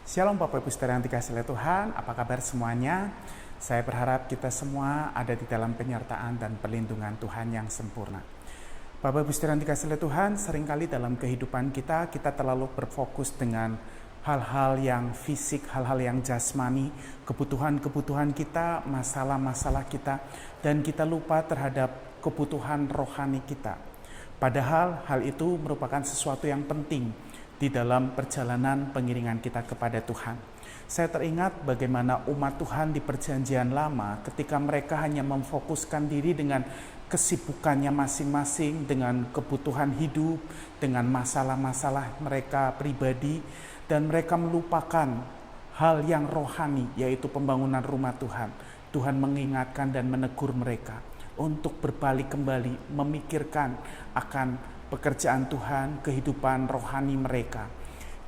Shalom Bapak Ibu Saudara yang dikasihi oleh Tuhan, apa kabar semuanya? Saya berharap kita semua ada di dalam penyertaan dan perlindungan Tuhan yang sempurna. Bapak Ibu Saudara yang dikasihi oleh Tuhan, seringkali dalam kehidupan kita terlalu berfokus dengan hal-hal yang fisik, hal-hal yang jasmani, kebutuhan-kebutuhan kita, masalah-masalah kita, dan kita lupa terhadap kebutuhan rohani kita. Padahal hal itu merupakan sesuatu yang penting di dalam perjalanan pengiringan kita kepada Tuhan. Saya teringat bagaimana umat Tuhan di perjanjian lama ketika mereka hanya memfokuskan diri dengan kesibukannya masing-masing, dengan kebutuhan hidup, dengan masalah-masalah mereka pribadi, dan mereka melupakan hal yang rohani, yaitu pembangunan rumah Tuhan. Tuhan mengingatkan dan menegur mereka untuk berbalik kembali, memikirkan akan pekerjaan Tuhan, kehidupan rohani mereka.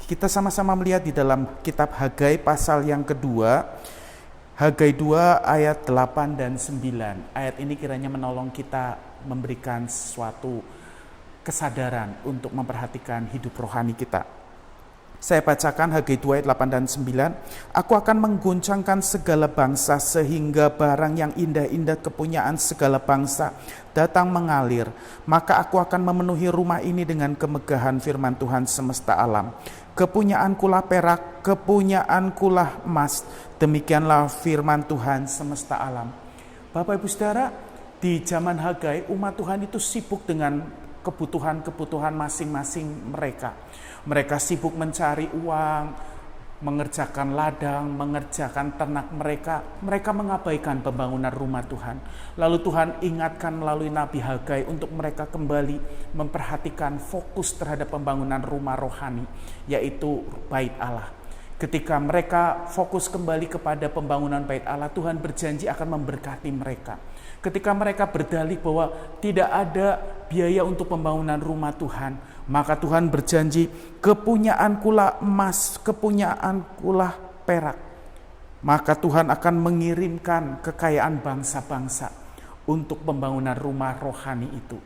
Kita sama-sama melihat di dalam kitab Hagai pasal yang kedua, Hagai 2 ayat 8 dan 9. Ayat ini kiranya menolong kita memberikan suatu kesadaran untuk memperhatikan hidup rohani kita. Saya bacakan Hagai 2 ayat 8 dan 9. Aku akan mengguncangkan segala bangsa sehingga barang yang indah-indah kepunyaan segala bangsa datang mengalir. Maka aku akan memenuhi rumah ini dengan kemegahan firman Tuhan semesta alam. Kepunyaankulah perak, kepunyaankulah emas. Demikianlah firman Tuhan semesta alam. Bapak Ibu Saudara, di zaman Hagai umat Tuhan itu sibuk dengan kebutuhan-kebutuhan masing-masing mereka. Mereka sibuk mencari uang, mengerjakan ladang, mengerjakan ternak mereka. Mereka mengabaikan pembangunan rumah Tuhan. Lalu Tuhan ingatkan melalui Nabi Hagai untuk mereka kembali memperhatikan fokus terhadap pembangunan rumah rohani, yaitu bait Allah. Ketika mereka fokus kembali kepada pembangunan bait Allah, Tuhan berjanji akan memberkati mereka. Ketika mereka berdalih bahwa tidak ada biaya untuk pembangunan rumah Tuhan, maka Tuhan berjanji, kepunyaankulah emas, kepunyaankulah perak. Maka Tuhan akan mengirimkan kekayaan bangsa-bangsa untuk pembangunan rumah rohani itu.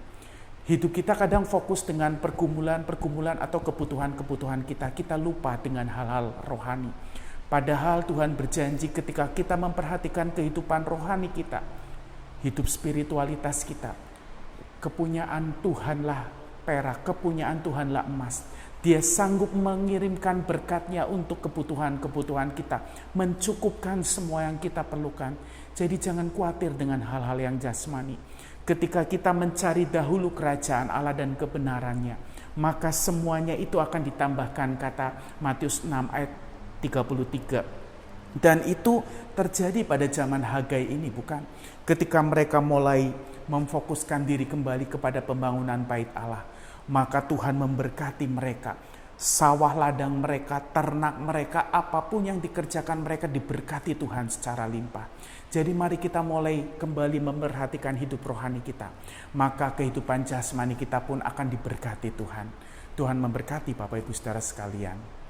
Hidup kita kadang fokus dengan pergumulan-pergumulan atau kebutuhan-kebutuhan kita. Kita lupa dengan hal-hal rohani. Padahal Tuhan berjanji ketika kita memperhatikan kehidupan rohani kita, hidup spiritualitas kita, kepunyaan Tuhanlah perak, kepunyaan Tuhanlah emas. Dia sanggup mengirimkan berkat-Nya untuk kebutuhan-kebutuhan kita, mencukupkan semua yang kita perlukan. Jadi jangan khawatir dengan hal-hal yang jasmani. Ketika kita mencari dahulu kerajaan Allah dan kebenarannya, maka semuanya itu akan ditambahkan, kata Matius 6 ayat 33. Dan itu terjadi pada zaman Hagai ini, bukan? Ketika mereka mulai memfokuskan diri kembali kepada pembangunan bait Allah, maka Tuhan memberkati mereka. Sawah ladang mereka, ternak mereka, apapun yang dikerjakan mereka diberkati Tuhan secara limpah. Jadi mari kita mulai kembali memperhatikan hidup rohani kita. Maka kehidupan jasmani kita pun akan diberkati Tuhan. Tuhan memberkati Bapak Ibu Saudara sekalian.